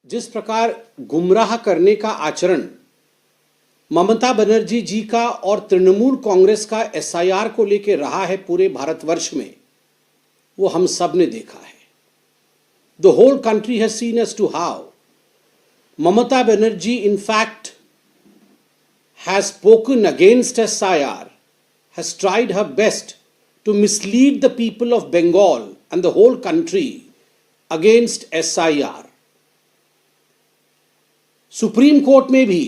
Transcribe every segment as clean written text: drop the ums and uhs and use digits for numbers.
जिस प्रकार गुमराह करने का आचरण ममता बनर्जी जी का और तृणमूल कांग्रेस का एसआईआर को लेकर रहा है पूरे भारतवर्ष में, वो हम सब ने देखा है। The whole country has seen as to how Mamata Banerjee in fact has spoken against SIR, has tried her best to mislead the people of Bengal and the whole country against SIR. Supreme court में भी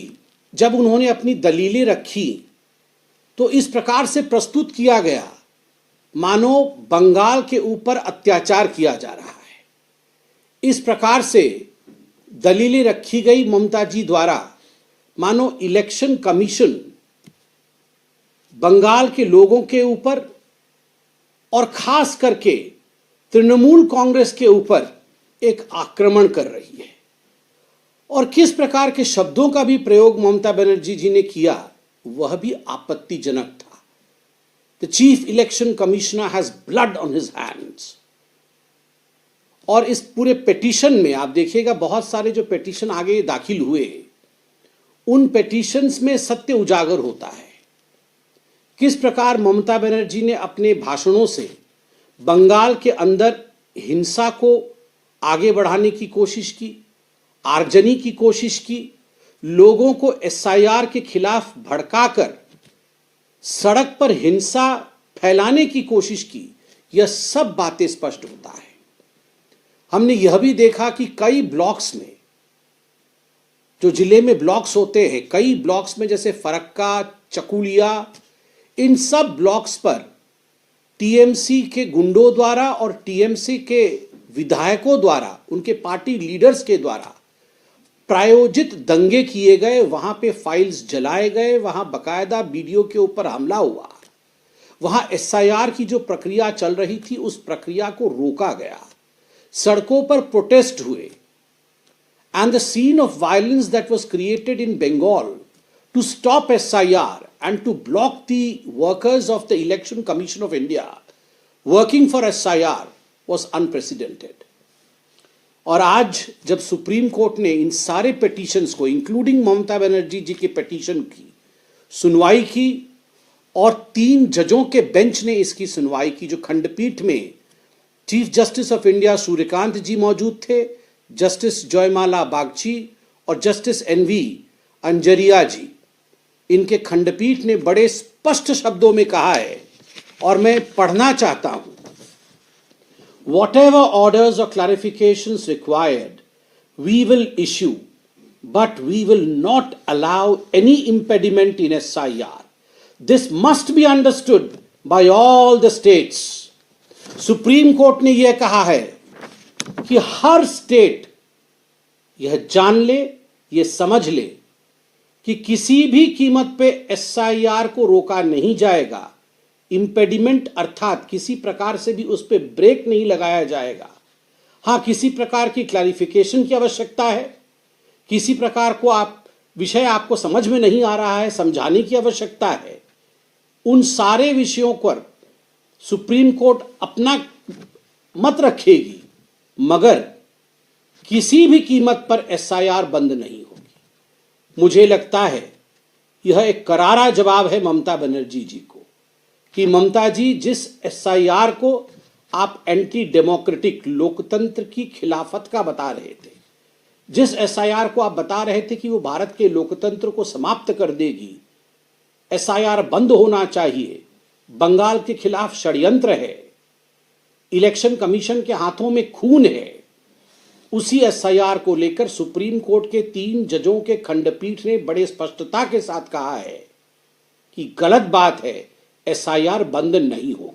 जब उन्होंने अपनी दलीलें रखी तो इस प्रकार से प्रस्तुत किया गया मानो बंगाल के ऊपर अत्याचार किया जा रहा है। इस प्रकार से दलीलें रखी गई ममता जी द्वारा मानो इलेक्शन कमीशन बंगाल के लोगों के ऊपर और खास करके तृणमूल कांग्रेस के ऊपर एक आक्रमण कर रही है। और किस प्रकार के शब्दों का भी प्रयोग ममता बनर्जी जी ने किया वह भी आपत्तिजनक था। The chief election commissioner has blood on his hands. और इस पूरे पिटीशन में आप देखिएगा बहुत सारे जो पिटीशन आगे दाखिल हुए उन पिटीशंस में सत्य उजागर होता है। किस प्रकार ममता बनर्जी ने अपने भाषणों से बंगाल के अंदर हिंसा को आगे बढ़ाने की कोशिश की, आर्जनी की कोशिश की, लोगों को एसआईआर के खिलाफ भड़काकर सड़क पर हिंसा फैलाने की कोशिश की, यह सब बातें स्पष्ट होता है। हमने यह भी देखा कि कई ब्लॉक्स में, जो जिले में ब्लॉक्स होते हैं, कई ब्लॉक्स में जैसे फरक्का, चकुलिया, इन सब ब्लॉक्स पर टीएमसी के गुंडों द्वारा और टीएमसी के विधायकों द्वारा, उनके पार्टी लीडर्स के द्वारा प्रायोजित दंगे किए गए। वहां पे फाइल्स जलाए गए, वहां बकायदा बीडीओ के ऊपर हमला हुआ, वहां एसआईआर की जो प्रक्रिया चल रही थी उस प्रक्रिया को रोका गया, सड़कों पर प्रोटेस्ट हुए। And the scene of violence that was created in Bengal to stop SIR and to block the workers of the election commission of India working for SIR was unprecedented. और आज जब सुप्रीम कोर्ट ने इन सारे petitions को including Mamata Banerjee जी के petition की सुनवाई की और 3 जजों के बेंच ने इसकी सुनवाई की, जो खंडपीठ में chief justice of India Suryakant ji मौजूद थे, जस्टिस जयमाला बागची और जस्टिस एनवी अंजरिया जी, इनके खंडपीठ ने बड़े स्पष्ट शब्दों में कहा है और मैं पढ़ना चाहता हूं। Whatever orders or clarifications required, we will issue, but we will not allow any impediment in SIR. This must be understood by all the states. Supreme court ने यह कहा है कि हर स्टेट यह जान ले, यह समझ ले कि किसी भी कीमत पे एसआईआर को रोका नहीं जाएगा। इंपेडिमेंट अर्थात किसी प्रकार से भी उस पर ब्रेक नहीं लगाया जाएगा। हां, किसी प्रकार की क्लैरिफिकेशन की आवश्यकता है, किसी प्रकार को विषय आपको समझ में नहीं आ रहा है, समझाने की आवश्यकता है। उन सारे विषयों पर सुप्रीम कोर्ट अपना मत रखेगी, मगर किसी भी कीमत पर एसआईआर बंद नहीं होगी। मुझे लगता है यह एक करारा जवाब है ममता बनर्जी जी को कि ममता जी, जिस एसआईआर को आप एंटी डेमोक्रेटिक, लोकतंत्र की खिलाफत का बता रहे थे, जिस एसआईआर को आप बता रहे थे कि वो भारत के लोकतंत्र को समाप्त कर देगी, एसआईआर बंद होना चाहिए, बंगाल के खिलाफ षड्यंत्र है, इलेक्शन कमीशन के हाथों में खून है, उसी एसआईआर को लेकर सुप्रीम कोर्ट के 3 जजों के खंडपीठ ने बड़े स्पष्टता के साथ कहा है कि गलत बात है, एसआईआर बंद नहीं होगी।